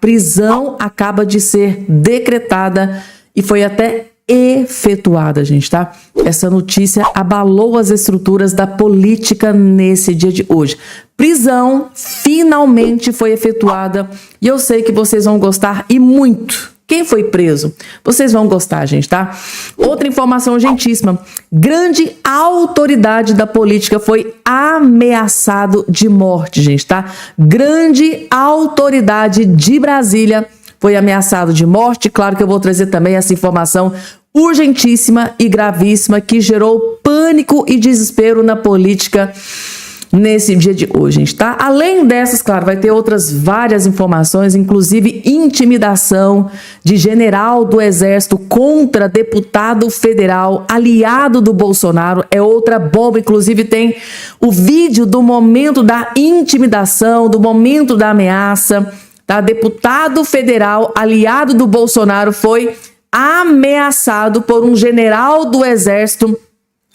Prisão acaba de ser decretada e foi até efetuada, gente, tá? Essa notícia abalou as estruturas da política nesse dia de hoje. Prisão finalmente foi efetuada e eu sei que vocês vão gostar e muito. Quem foi preso? Vocês vão gostar, gente, tá? Outra informação urgentíssima. Grande autoridade da política foi ameaçado de morte, gente, tá? Grande autoridade de Brasília foi ameaçado de morte. Claro que eu vou trazer também essa informação urgentíssima e gravíssima que gerou pânico e desespero na política nesse dia de hoje, gente, tá? Além dessas, claro, vai ter outras várias informações, inclusive intimidação de general do Exército contra deputado federal aliado do Bolsonaro, é outra bomba, inclusive tem o vídeo do momento da intimidação, do momento da ameaça, tá? Deputado federal aliado do Bolsonaro foi ameaçado por um general do Exército.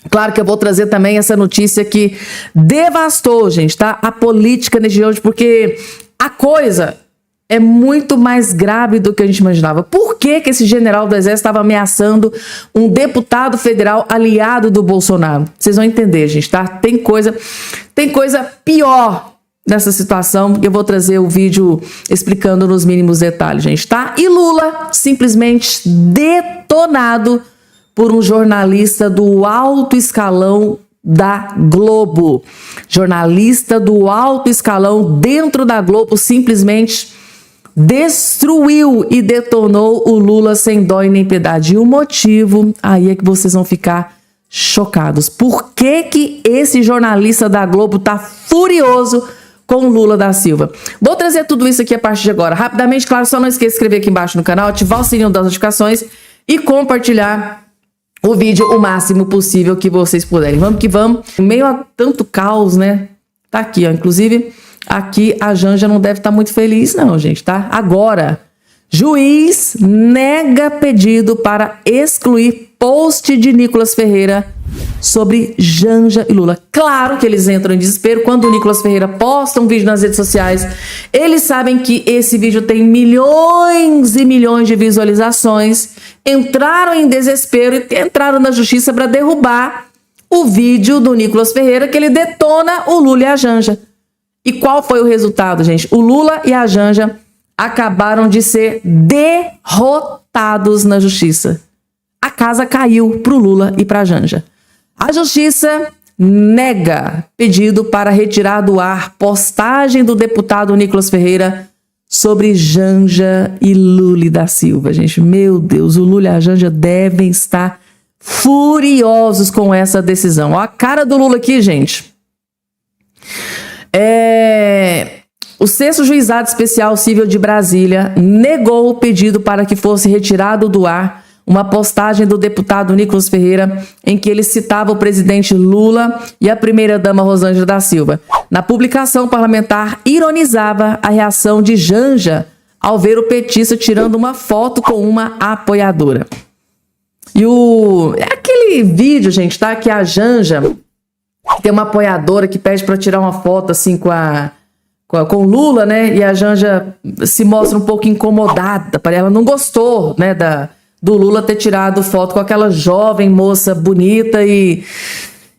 Claro que eu vou trazer também essa notícia que devastou, gente, tá? A política nesse dia de hoje, porque a coisa é muito mais grave do que a gente imaginava. Por que que esse general do Exército estava ameaçando um deputado federal aliado do Bolsonaro? Vocês vão entender, gente, tá? Tem coisa pior nessa situação, eu vou trazer o vídeo explicando nos mínimos detalhes, gente, tá? E Lula simplesmente detonado por um jornalista do alto escalão da Globo. Jornalista do alto escalão dentro da Globo simplesmente destruiu e detonou o Lula sem dó e nem piedade. E o motivo, aí é que vocês vão ficar chocados. Por que que esse jornalista da Globo tá furioso com o Lula da Silva? Vou trazer tudo isso aqui a partir de agora. Rapidamente, claro, só não esqueça de se inscrever aqui embaixo no canal, ativar o sininho das notificações e compartilhar o vídeo o máximo possível que vocês puderem. Vamos que vamos. Em meio a tanto caos, né? Tá aqui, ó. Inclusive, aqui a Janja não deve estar muito feliz, não, gente, tá? Agora, juiz nega pedido para excluir post de Nicolas Ferreira sobre Janja e Lula. Claro que eles entram em desespero quando o Nicolas Ferreira posta um vídeo nas redes sociais. Eles sabem que esse vídeo tem milhões e milhões de visualizações. Entraram em desespero e entraram na justiça para derrubar o vídeo do Nicolas Ferreira que ele detona o Lula e a Janja. E qual foi o resultado, gente? O Lula e a Janja acabaram de ser derrotados na justiça. A casa caiu para o Lula e para a Janja. A justiça nega pedido para retirar do ar postagem do deputado Nicolas Ferreira sobre Janja e Lula da Silva, gente. Meu Deus, o Lula e a Janja devem estar furiosos com essa decisão. Ó a cara do Lula aqui, gente. O 6º Juizado Especial Civil de Brasília negou o pedido para que fosse retirado do ar uma postagem do deputado Nicolas Ferreira em que ele citava o presidente Lula e a primeira-dama Rosângela da Silva. Na publicação, o parlamentar ironizava a reação de Janja ao ver o petista tirando uma foto com uma apoiadora. E é aquele vídeo, gente, tá? Que a Janja tem uma apoiadora que pede para tirar uma foto assim com o Lula, né? E a Janja se mostra um pouco incomodada, ela não gostou, né, do Lula ter tirado foto com aquela jovem moça bonita. E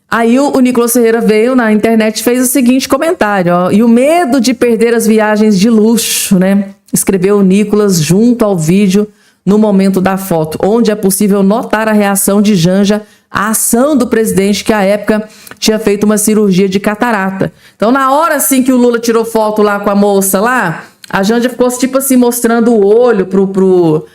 aí o Nicolas Ferreira veio na internet e fez o seguinte comentário, ó: e o medo de perder as viagens de luxo, né? Escreveu o Nicolas junto ao vídeo no momento da foto, onde é possível notar a reação de Janja à ação do presidente, que à época tinha feito uma cirurgia de catarata. Então, na hora assim que o Lula tirou foto lá com a moça lá, a Janja ficou tipo assim mostrando o olho pro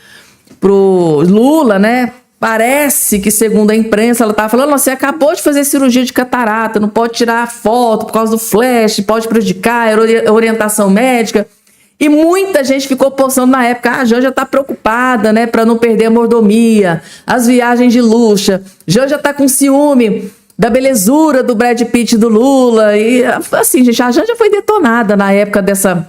Lula, né? Parece que, segundo a imprensa, ela estava falando: você acabou de fazer cirurgia de catarata, não pode tirar foto por causa do flash, pode prejudicar a orientação médica. E muita gente ficou postando na época: a Janja tá preocupada, né, para não perder a mordomia, as viagens de luxo. Janja tá com ciúme da belezura do Brad Pitt e do Lula. E assim, gente, a Janja foi detonada na época dessa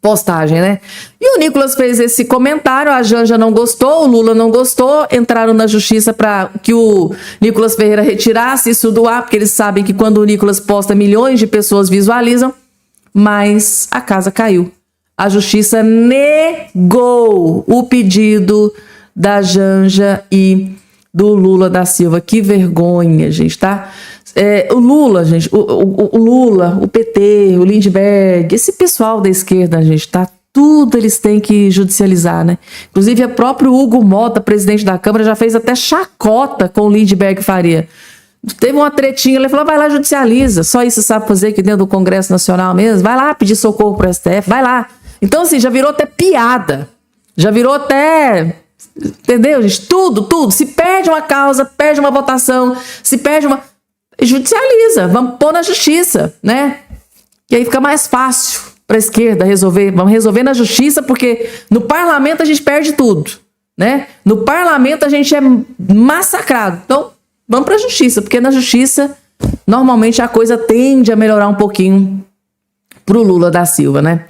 postagem, né? E o Nicolas fez esse comentário, a Janja não gostou, o Lula não gostou, entraram na justiça para que o Nicolas Ferreira retirasse isso do ar, porque eles sabem que quando o Nicolas posta, milhões de pessoas visualizam, mas a casa caiu. a justiça negou o pedido da Janja e do Lula da Silva. Que vergonha, gente, tá? O Lula, gente, o Lula, o PT, o Lindbergh, esse pessoal da esquerda, gente, tá? Tudo eles têm que judicializar, né? Inclusive, o próprio Hugo Mota, presidente da Câmara, já fez até chacota com o Lindbergh Faria. Teve uma tretinha, ele falou, vai lá, judicializa. Só isso sabe fazer aqui dentro do Congresso Nacional mesmo? Vai lá pedir socorro pro STF, vai lá. Então, assim, já virou até piada. Já virou até... Entendeu, gente? Tudo. Se perde uma causa, perde uma votação, se perde uma... Judicializa, vamos pôr na justiça, né? E aí fica mais fácil para a esquerda resolver. Vamos resolver na justiça, porque no parlamento a gente perde tudo, né? No parlamento a gente é massacrado. Então, vamos para a justiça, porque na justiça, normalmente a coisa tende a melhorar um pouquinho pro Lula da Silva, né?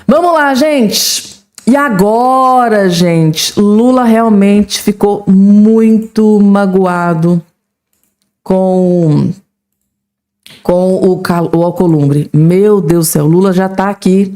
Vamos lá, gente. E agora, gente, Lula realmente ficou muito magoado com o Alcolumbre. Meu Deus do céu, Lula já tá aqui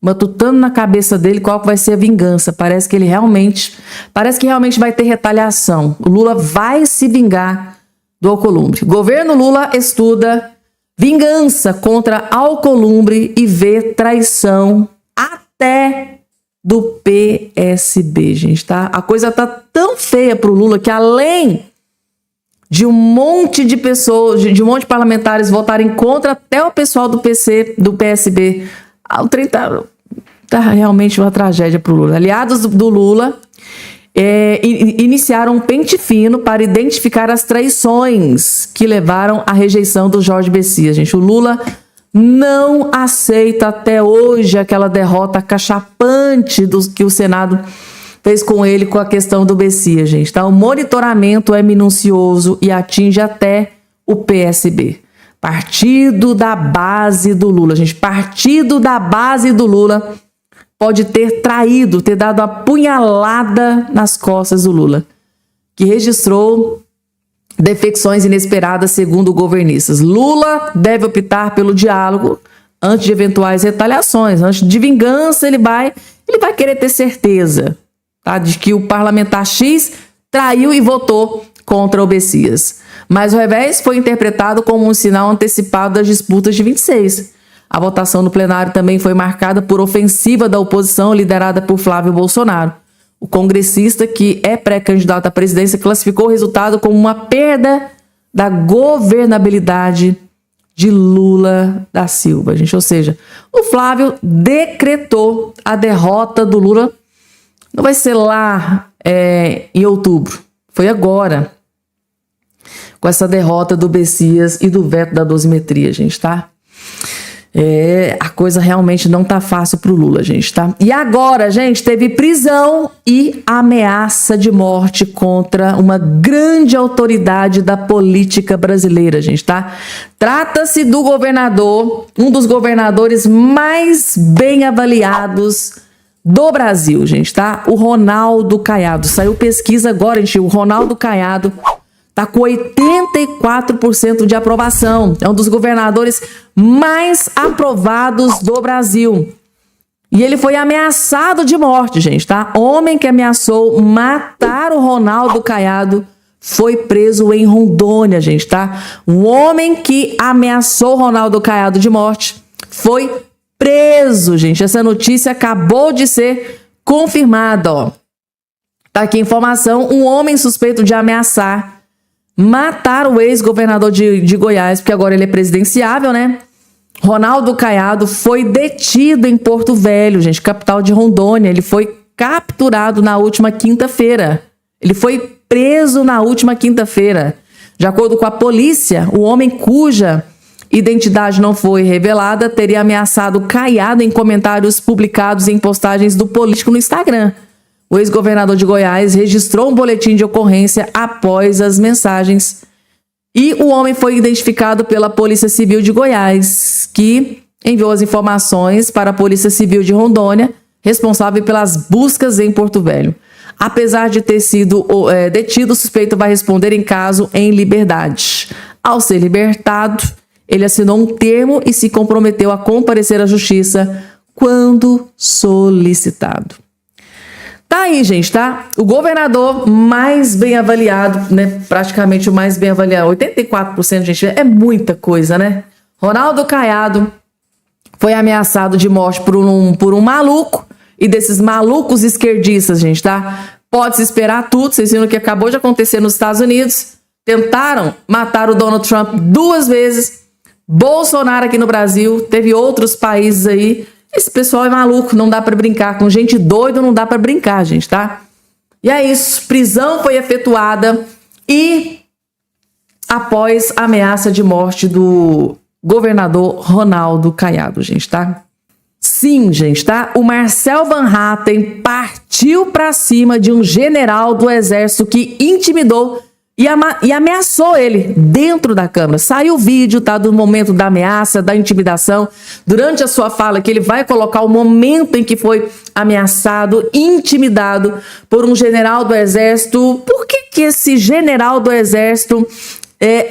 matutando na cabeça dele qual vai ser a vingança. Parece que realmente vai ter retaliação. O Lula vai se vingar do Alcolumbre. Governo Lula estuda vingança contra Alcolumbre e vê traição até do PSB, gente, tá? A coisa tá tão feia pro Lula que além de um monte de pessoas, de um monte de parlamentares votarem contra até o pessoal do PSB, o trem tá realmente uma tragédia pro Lula. Aliados do Lula iniciaram um pente fino para identificar as traições que levaram à rejeição do Jorge Messias, gente. O Lula não aceita até hoje aquela derrota cachapante que o Senado fez com ele com a questão do Messias, gente. Tá? O monitoramento é minucioso e atinge até o PSB. Partido da base do Lula, gente. Partido da base do Lula pode ter traído, ter dado a punhalada nas costas do Lula, que registrou defecções inesperadas, segundo governistas. Lula deve optar pelo diálogo antes de eventuais retaliações. Antes de vingança, ele vai querer ter certeza, tá, de que o parlamentar X traiu e votou contra o Messias. Mas o revés foi interpretado como um sinal antecipado das disputas de 26. A votação no plenário também foi marcada por ofensiva da oposição liderada por Flávio Bolsonaro. O congressista, que é pré-candidato à presidência, classificou o resultado como uma perda da governabilidade de Lula da Silva, gente. Ou seja, o Flávio decretou a derrota do Lula. Não vai ser lá em outubro, foi agora, com essa derrota do Messias e do veto da dosimetria, gente, tá? A coisa realmente não tá fácil pro Lula, gente, tá? E agora, gente, teve prisão e ameaça de morte contra uma grande autoridade da política brasileira, gente, tá? Trata-se do governador, um dos governadores mais bem avaliados do Brasil, gente, tá? O Ronaldo Caiado. Saiu pesquisa agora, gente, o Ronaldo Caiado tá com 84% de aprovação. É um dos governadores mais aprovados do Brasil. E ele foi ameaçado de morte, gente, tá? Homem que ameaçou matar o Ronaldo Caiado foi preso em Rondônia, gente, tá? Um homem que ameaçou o Ronaldo Caiado de morte foi preso, gente. Essa notícia acabou de ser confirmada, ó. Tá aqui a informação. Um homem suspeito de matar o ex-governador de Goiás, porque agora ele é presidenciável, né? Ronaldo Caiado foi detido em Porto Velho, gente, capital de Rondônia. Ele foi capturado na última quinta-feira. Ele foi preso na última quinta-feira. De acordo com a polícia, o homem cuja identidade não foi revelada teria ameaçado Caiado em comentários publicados em postagens do político no Instagram. O ex-governador de Goiás registrou um boletim de ocorrência após as mensagens e o homem foi identificado pela Polícia Civil de Goiás, que enviou as informações para a Polícia Civil de Rondônia, responsável pelas buscas em Porto Velho. Apesar de ter sido detido, o suspeito vai responder em caso em liberdade. Ao ser libertado, ele assinou um termo e se comprometeu a comparecer à justiça quando solicitado. Tá aí, gente, tá? O governador mais bem avaliado, né? Praticamente o mais bem avaliado. 84%, gente, é muita coisa, né? Ronaldo Caiado foi ameaçado de morte por um maluco, e desses malucos esquerdistas, gente, tá? Pode-se esperar tudo. Vocês viram o que acabou de acontecer nos Estados Unidos. Tentaram matar o Donald Trump 2 vezes. Bolsonaro aqui no Brasil. Teve outros países aí. Esse pessoal é maluco, não dá pra brincar. Com gente doida não dá pra brincar, gente, tá? E é isso. Prisão foi efetuada e após a ameaça de morte do governador Ronaldo Caiado, gente, tá? Sim, gente, tá? O Marcel Van Hatten partiu pra cima de um general do exército que intimidou e ameaçou ele dentro da Câmara. Saiu o vídeo, tá? Do momento da ameaça, da intimidação. Durante a sua fala, que ele vai colocar o momento em que foi ameaçado, intimidado por um general do Exército. Por que esse general do Exército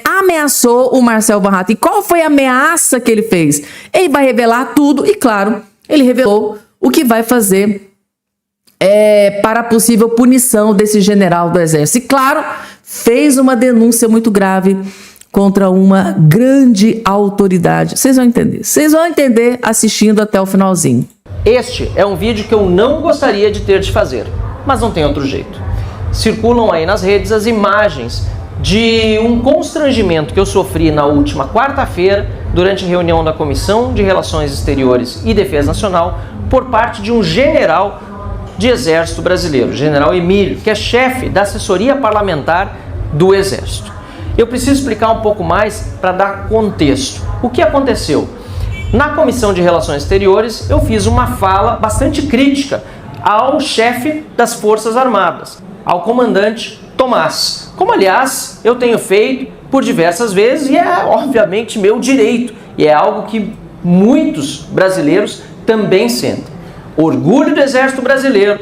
ameaçou o Marcel Van Hatten? E qual foi a ameaça que ele fez? Ele vai revelar tudo e, claro, ele revelou o que vai fazer para a possível punição desse general do Exército. E, claro, fez uma denúncia muito grave contra uma grande autoridade. Vocês vão entender assistindo até o finalzinho. Este é um vídeo que eu não gostaria de ter de fazer, mas não tem outro jeito. Circulam aí nas redes as imagens de um constrangimento que eu sofri na última quarta-feira durante a reunião da Comissão de Relações Exteriores e Defesa Nacional por parte de um general de Exército Brasileiro, General Emílio, que é chefe da assessoria parlamentar do Exército. Eu preciso explicar um pouco mais para dar contexto. O que aconteceu? Na Comissão de Relações Exteriores, eu fiz uma fala bastante crítica ao chefe das Forças Armadas, ao comandante Tomás, como aliás eu tenho feito por diversas vezes e é obviamente meu direito e é algo que muitos brasileiros também sentem. Orgulho do Exército Brasileiro,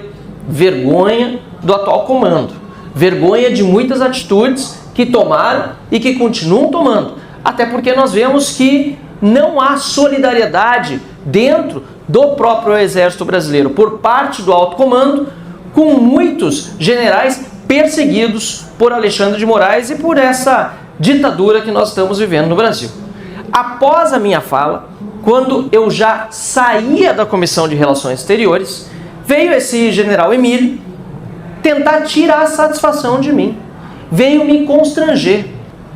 vergonha do atual comando, vergonha de muitas atitudes que tomaram e que continuam tomando, até porque nós vemos que não há solidariedade dentro do próprio Exército Brasileiro por parte do alto comando com muitos generais perseguidos por Alexandre de Moraes e por essa ditadura que nós estamos vivendo no Brasil. Após a minha fala, quando eu já saía da Comissão de Relações Exteriores, veio esse general Emílio tentar tirar a satisfação de mim, veio me constranger.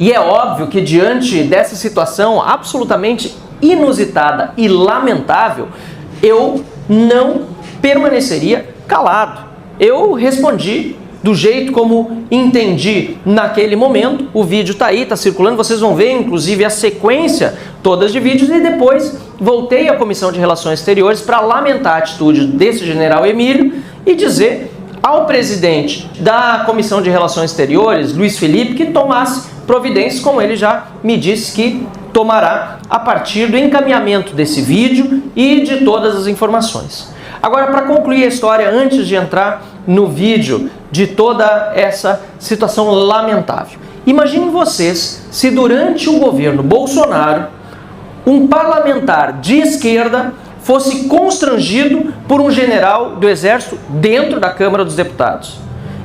E é óbvio que diante dessa situação absolutamente inusitada e lamentável, eu não permaneceria calado. Eu respondi do jeito como entendi naquele momento. O vídeo tá aí, tá circulando, vocês vão ver inclusive a sequência todas de vídeos, e depois voltei à Comissão de Relações Exteriores para lamentar a atitude desse general Emílio e dizer ao presidente da Comissão de Relações Exteriores, Luiz Felipe, que tomasse providências, como ele já me disse que tomará a partir do encaminhamento desse vídeo e de todas as informações. Agora, para concluir a história, antes de entrar no vídeo de toda essa situação lamentável, imaginem vocês se durante o governo Bolsonaro um parlamentar de esquerda fosse constrangido por um general do Exército dentro da Câmara dos Deputados.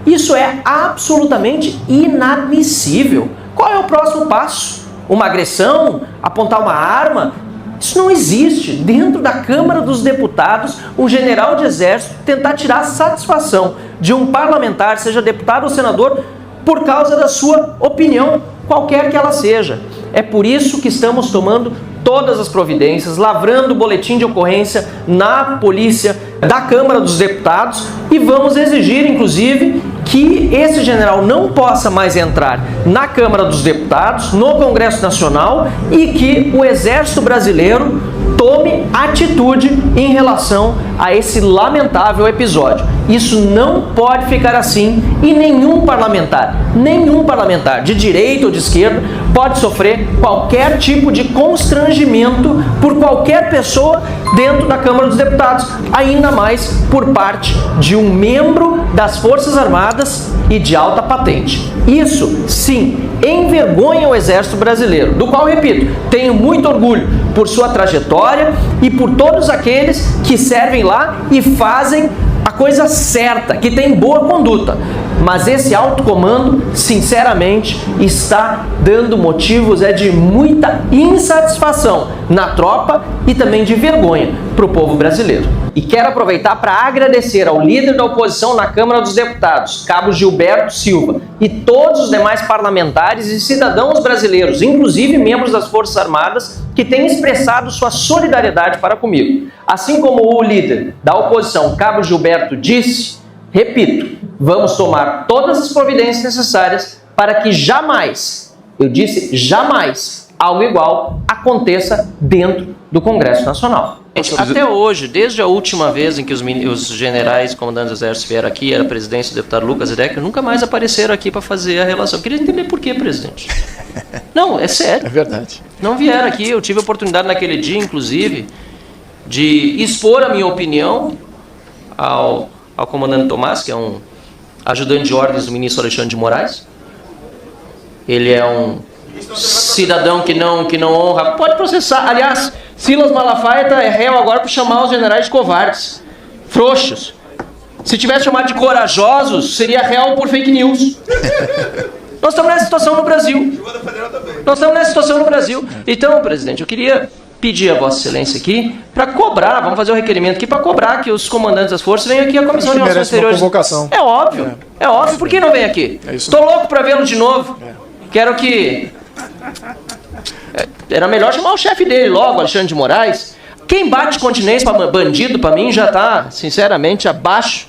Isso é absolutamente inadmissível. Qual é o próximo passo? Uma agressão? Apontar uma arma? Isso não existe. Dentro da Câmara dos Deputados, um general de exército tentar tirar a satisfação de um parlamentar, seja deputado ou senador, por causa da sua opinião, qualquer que ela seja. É por isso que estamos tomando todas as providências, lavrando o boletim de ocorrência na polícia da Câmara dos Deputados e vamos exigir, inclusive, que esse general não possa mais entrar na Câmara dos Deputados, no Congresso Nacional, e que o Exército Brasileiro tome atitude em relação a esse lamentável episódio. Isso não pode ficar assim e nenhum parlamentar de direita ou de esquerda pode sofrer qualquer tipo de constrangimento por qualquer pessoa dentro da Câmara dos Deputados, ainda mais por parte de um membro das Forças Armadas e de alta patente. Isso, sim, envergonha o Exército Brasileiro, do qual, repito, tenho muito orgulho por sua trajetória e por todos aqueles que servem lá e fazem a coisa certa, que tem boa conduta. Mas esse alto comando, sinceramente, está dando motivos de muita insatisfação na tropa e também de vergonha para o povo brasileiro. E quero aproveitar para agradecer ao líder da oposição na Câmara dos Deputados, Cabo Gilberto Silva, e todos os demais parlamentares e cidadãos brasileiros, inclusive membros das Forças Armadas, que têm expressado sua solidariedade para comigo. Assim como o líder da oposição, Cabo Gilberto, disse, repito, vamos tomar todas as providências necessárias para que jamais, eu disse jamais, algo igual aconteça dentro do Congresso Nacional. Até hoje, desde a última vez em que os generais e comandantes do Exército vieram aqui, era a presidência do deputado Lucas Edecker, nunca mais apareceram aqui para fazer a relação. Eu queria entender por quê, presidente. Não, é sério. É verdade. Não vieram aqui, eu tive a oportunidade naquele dia, inclusive, de expor a minha opinião ao comandante Tomás, que é um ajudante de ordens do ministro Alexandre de Moraes. Ele é um cidadão que não honra. Pode processar. Aliás, Silas Malafaia é réu agora por chamar os generais de covardes, frouxos. Se tivesse chamado de corajosos, seria réu por fake news. Nós estamos nessa situação no Brasil. Nós estamos nessa situação no Brasil. Então, presidente, eu queria pedir a Vossa Excelência aqui para cobrar, vamos fazer um requerimento aqui para cobrar que os comandantes das forças venham aqui à Comissão de Relações Exteriores. É óbvio, é óbvio. Por que não vem aqui? Estou louco para vê-lo de novo. Quero que... Era melhor chamar o chefe dele logo, Alexandre de Moraes. Quem bate continência para bandido, para mim, já está, sinceramente, abaixo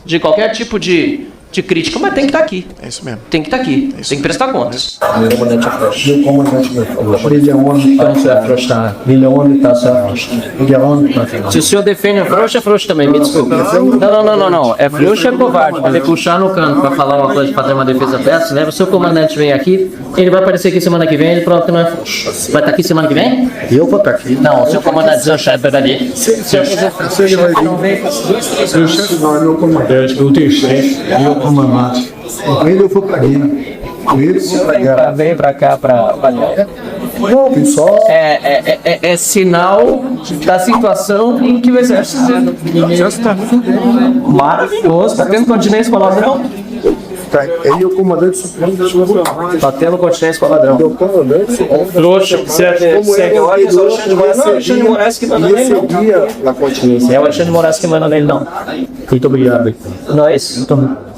de qualquer tipo de crítica, mas tem que estar aqui. É isso mesmo. Tem que estar aqui, tem que prestar contas. O comandante afrouxa. E o comandante afrouxa. Ele é onde está se afrouxar. Ele é onde está se afrouxar. Ele é onde está se afrouxar. Se o senhor defende a frouxa, é frouxa também, me desculpe. Não. É frouxa, é covarde. Vai puxar no canto para falar uma coisa, fazer uma defesa peça, leva o seu comandante vem aqui, ele vai aparecer aqui semana que vem, ele prova que não é frouxo. Vai estar aqui semana que vem? Eu vou estar aqui. Não, o seu comandante, seu chefe, vai ali. Seu chefe não vem. Seu chefe não é meu comandante. Eu tenho chefe e eu comandante. Com ele eu vou para Guiana. Com ele eu vou para Guiana. Vem para cá para Não, pessoal. É sinal da situação em que o Exército está. Maravilhoso. Está tendo continência com o ladrão? Ele é o comandante supremo da sua nação. Está tendo continência com o ladrão. Ele é o comandante supremo. Trouxa, segue ordens, é o Alexandre de Moraes. Não, é o Alexandre de Moraes que manda nele, não. Na continência. É o Alexandre de Moraes que manda nele, não. Muito obrigado. Não é isso?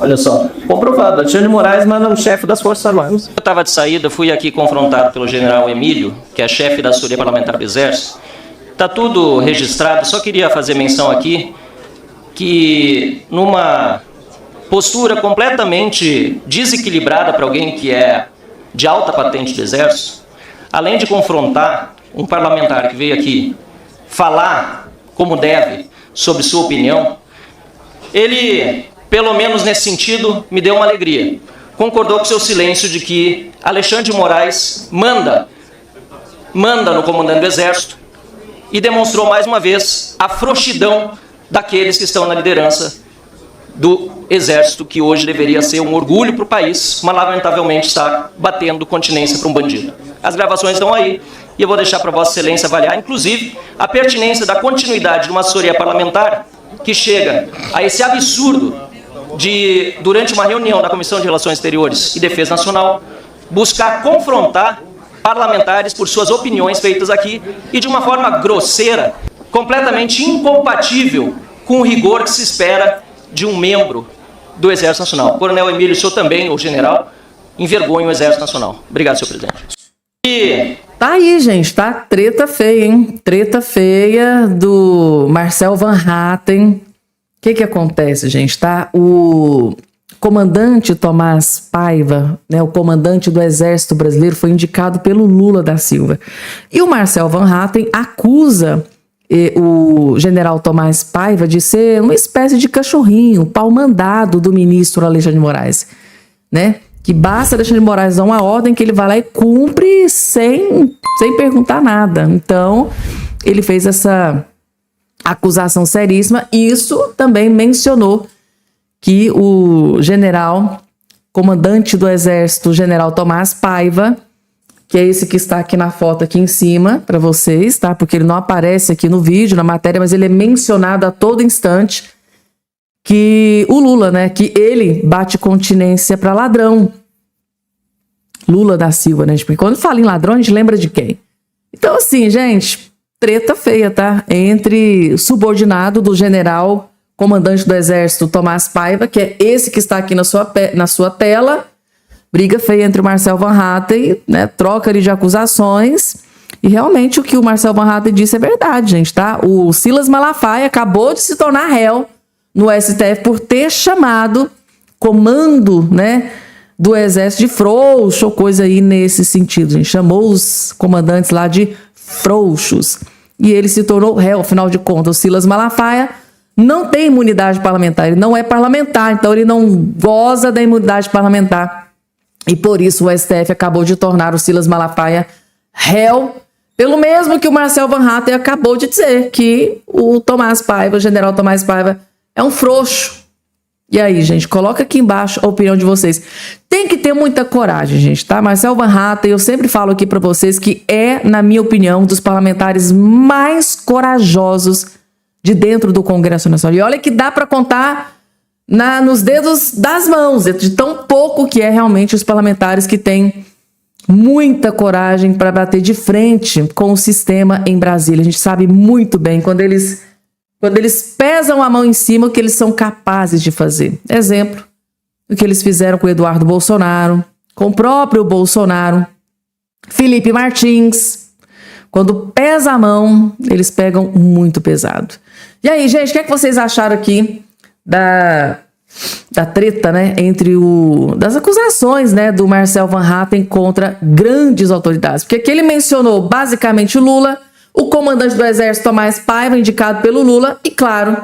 Olha só, comprovado. Alexandre de Moraes manda no chefe das Forças Armadas. Eu estava de saída, fui aqui confrontado pelo general Emílio, que é chefe da Assessoria Parlamentar do Exército. Está tudo registrado, só queria fazer menção aqui que numa postura completamente desequilibrada para alguém que é de alta patente do Exército, além de confrontar um parlamentar que veio aqui falar como deve sobre sua opinião, ele, pelo menos nesse sentido, me deu uma alegria. Concordou com seu silêncio de que Alexandre de Moraes manda no comandante do Exército e demonstrou mais uma vez a frouxidão daqueles que estão na liderança do Exército, que hoje deveria ser um orgulho para o país, mas lamentavelmente está batendo continência para um bandido. As gravações estão aí e eu vou deixar para Vossa Excelência avaliar, inclusive, a pertinência da continuidade de uma assessoria parlamentar que chega a esse absurdo de, durante uma reunião da Comissão de Relações Exteriores e Defesa Nacional, buscar confrontar parlamentares por suas opiniões feitas aqui e de uma forma grosseira, completamente incompatível com o rigor que se espera de um membro do Exército Nacional. Coronel Emílio, o senhor também, o general, envergonha o Exército Nacional. Obrigado, senhor presidente. E... Tá aí, gente, tá? Treta feia, hein? Treta feia do Marcel Van Hatten. O que acontece, gente? Tá? O comandante Tomás Paiva, né, o comandante do Exército Brasileiro, foi indicado pelo Lula da Silva. E o Marcel Van Hatten acusa o general Tomás Paiva de ser uma espécie de cachorrinho, pau mandado do ministro Alexandre de Moraes, né? que basta Alexandre de Moraes dar uma ordem que ele vai lá e cumpre sem perguntar nada. Então, ele fez essa acusação seríssima. Isso também mencionou que o general, comandante do Exército, o general Tomás Paiva, que é esse que está aqui na foto aqui em cima para vocês, tá? Porque ele não aparece aqui no vídeo, na matéria, mas ele é mencionado a todo instante, que o Lula, né, que ele bate continência para ladrão. Lula da Silva, né? Porque quando fala em ladrão, a gente lembra de quem? Então, assim, gente, treta feia, tá? Entre o subordinado do general comandante do Exército, Tomás Paiva, que é esse que está aqui na sua tela, briga feia entre o Marcel Van Hatten, né? Troca ali de acusações. E realmente o que o Marcel Van Hatten disse é verdade, gente, tá? O Silas Malafaia acabou de se tornar réu no STF por ter chamado comando, né, do Exército de frouxo, ou coisa aí nesse sentido, gente. Chamou os comandantes lá de frouxos. E ele se tornou réu, afinal de contas. O Silas Malafaia não tem imunidade parlamentar, ele não é parlamentar, então ele não goza da imunidade parlamentar. E por isso o STF acabou de tornar o Silas Malafaia réu, pelo mesmo que o Marcel Van Hatten acabou de dizer, que o Tomás Paiva, o general Tomás Paiva, é um frouxo. E aí, gente, coloca aqui embaixo a opinião de vocês. Tem que ter muita coragem, gente, tá? Marcel Van Hatten, eu sempre falo aqui pra vocês que é, na minha opinião, um dos parlamentares mais corajosos de dentro do Congresso Nacional. E olha que dá pra contar nos dedos das mãos, de tão pouco que é realmente os parlamentares que têm muita coragem para bater de frente com o sistema em Brasília. A gente sabe muito bem quando eles pesam a mão em cima o que eles são capazes de fazer. Exemplo, o que eles fizeram com o Eduardo Bolsonaro, com o próprio Bolsonaro, Felipe Martins. Quando pesa a mão, eles pegam muito pesado. E aí, gente, o que é que vocês acharam aqui da treta, né, das acusações, né, do Marcel Van Hatten contra grandes autoridades? Porque aqui ele mencionou basicamente o Lula, o comandante do Exército Tomás Paiva, indicado pelo Lula, e claro,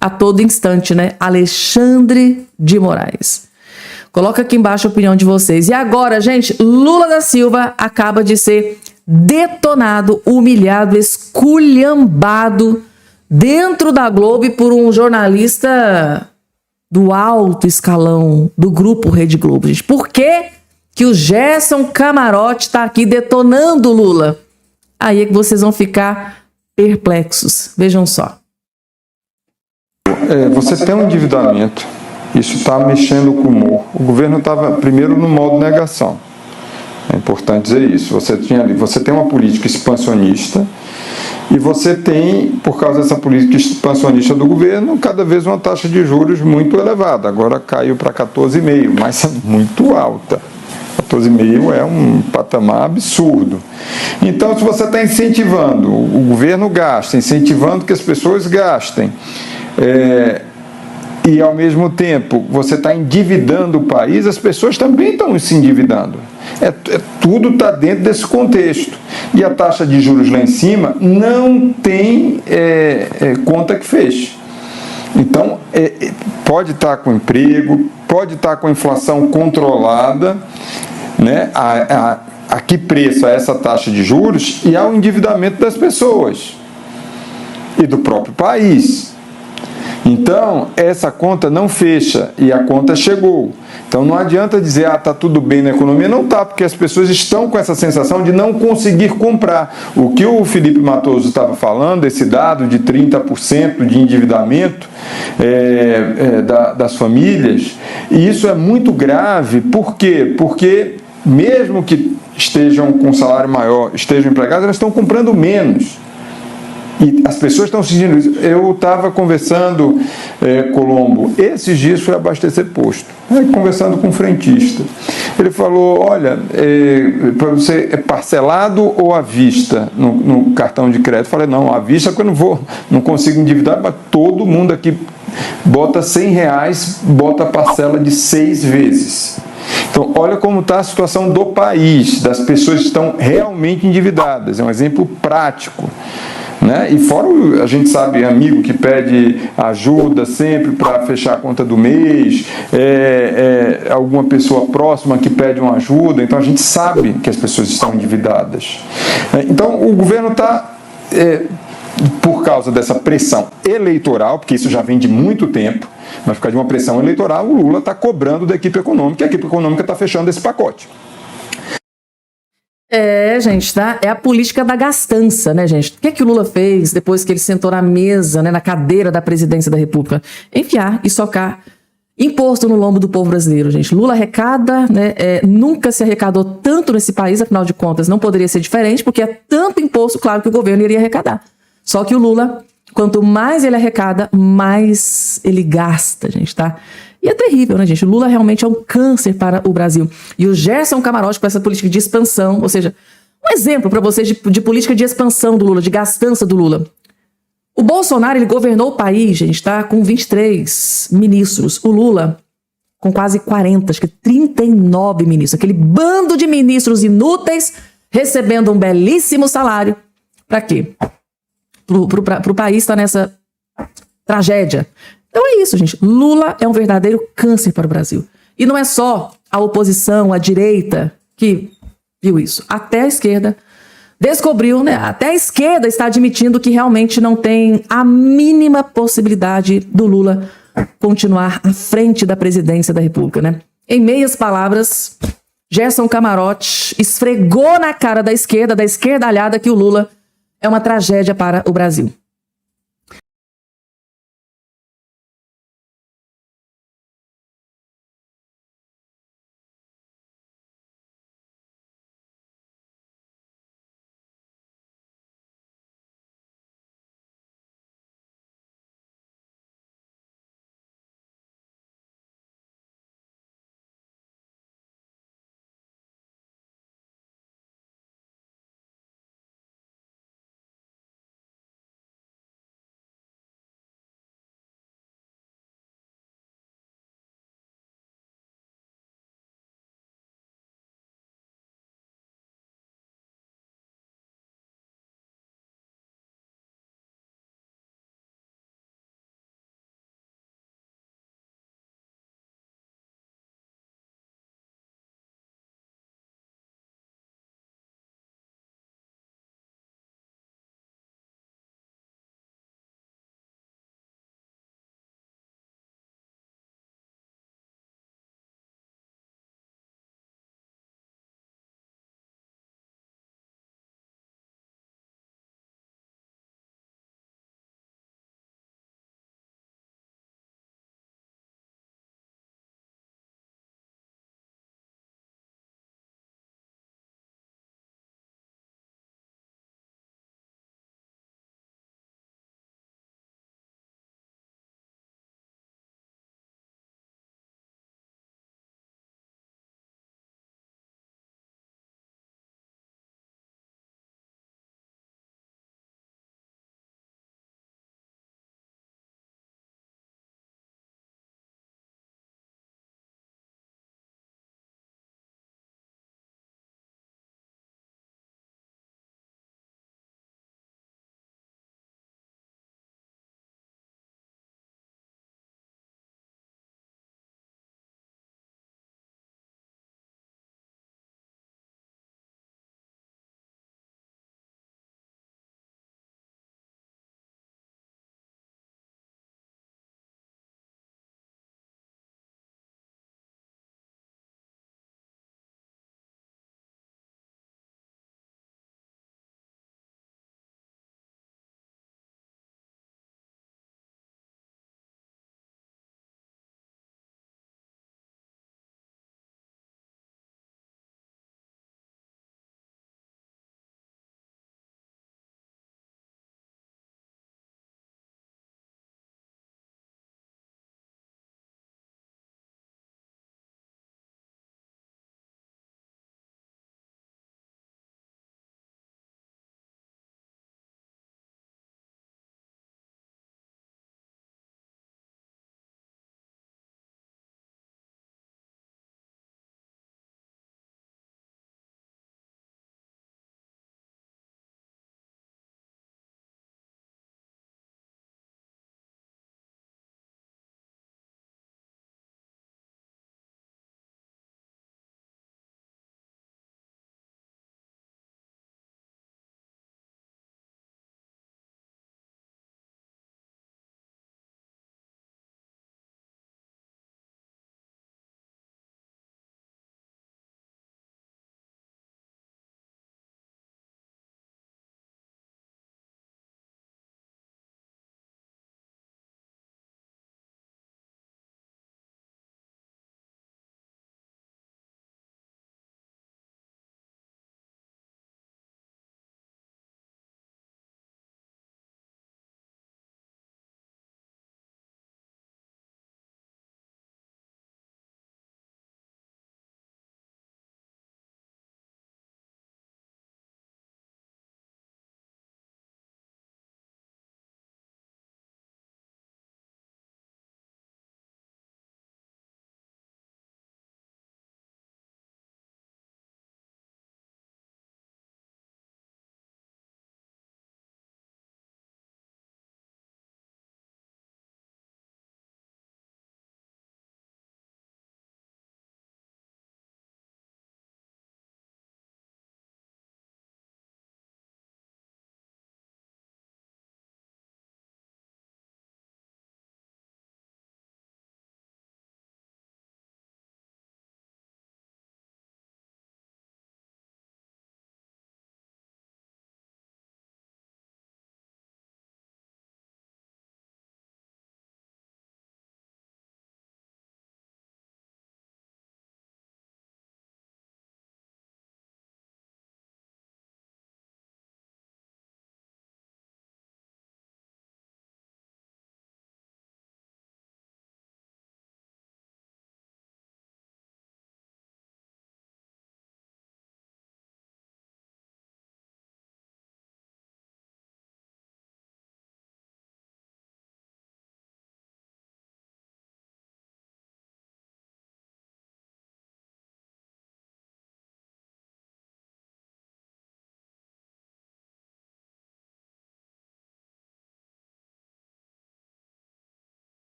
a todo instante, né, Alexandre de Moraes. Coloca aqui embaixo a opinião de vocês. E agora, gente, Lula da Silva acaba de ser detonado, humilhado, esculhambado dentro da Globo por um jornalista do alto escalão do grupo Rede Globo, gente. Por que que o Gerson Camarote está aqui detonando o Lula? Aí é que vocês vão ficar perplexos. Vejam só. Você tem um endividamento, isso está mexendo com o humor. O governo estava primeiro no modo negação. É importante dizer isso. Você tem uma política expansionista e você tem, por causa dessa política expansionista do governo, cada vez uma taxa de juros muito elevada. Agora caiu para 14,5%, mas é muito alta. 14,5% é um patamar absurdo. Então, se você está incentivando, o governo gasta, incentivando que as pessoas gastem, e ao mesmo tempo você está endividando o país, as pessoas também estão se endividando. Tudo está dentro desse contexto. E a taxa de juros lá em cima não tem conta que feche. Então, pode estar com emprego, pode estar com inflação controlada, né? A que preço é essa taxa de juros e ao endividamento das pessoas e do próprio país. Então, essa conta não fecha e a conta chegou. Então, não adianta dizer, está tudo bem na economia. Não está, porque as pessoas estão com essa sensação de não conseguir comprar. O que o Felipe Matoso estava falando, esse dado de 30% de endividamento das famílias, e isso é muito grave. Por quê? Porque mesmo que estejam com salário maior, estejam empregadas, elas estão comprando menos. E as pessoas estão sentindo isso. Eu estava conversando, Colombo, esses dias fui abastecer posto, conversando com um frentista. Ele falou, olha, para você é parcelado ou à vista no cartão de crédito? Eu falei, não, à vista porque eu não consigo endividar, mas todo mundo aqui bota R$100, bota a parcela de 6 vezes. Então, olha como está a situação do país, das pessoas que estão realmente endividadas. É um exemplo prático. né? E fora, a gente sabe, amigo que pede ajuda sempre para fechar a conta do mês, alguma pessoa próxima que pede uma ajuda, então a gente sabe que as pessoas estão endividadas. Então o governo está, por causa dessa pressão eleitoral, porque isso já vem de muito tempo, mas por causa de uma pressão eleitoral, o Lula está cobrando da equipe econômica, e a equipe econômica está fechando esse pacote. Gente, tá? É a política da gastança, né, gente? O que o Lula fez depois que ele sentou na mesa, né, na cadeira da presidência da República? Enfiar e socar imposto no lombo do povo brasileiro, gente. Lula arrecada, né? Nunca se arrecadou tanto nesse país, afinal de contas, não poderia ser diferente, porque é tanto imposto, claro, que o governo iria arrecadar. Só que o Lula, quanto mais ele arrecada, mais ele gasta, gente, tá? E é terrível, né, gente? O Lula realmente é um câncer para o Brasil. E o Gerson Camarote, com essa política de expansão, ou seja, um exemplo para vocês de política de expansão do Lula, de gastança do Lula. O Bolsonaro, ele governou o país, gente, tá? Com 23 ministros. O Lula, com quase 40, acho que 39 ministros. Aquele bando de ministros inúteis, recebendo um belíssimo salário. Para quê? Pro país estar nessa tragédia. Então é isso, gente. Lula é um verdadeiro câncer para o Brasil. E não é só a oposição, a direita, que viu isso. Até a esquerda descobriu, né? Até a esquerda está admitindo que realmente não tem a mínima possibilidade do Lula continuar à frente da presidência da República, né? Em meias palavras, Gerson Camarote esfregou na cara da esquerda esquerdalhada, que o Lula é uma tragédia para o Brasil.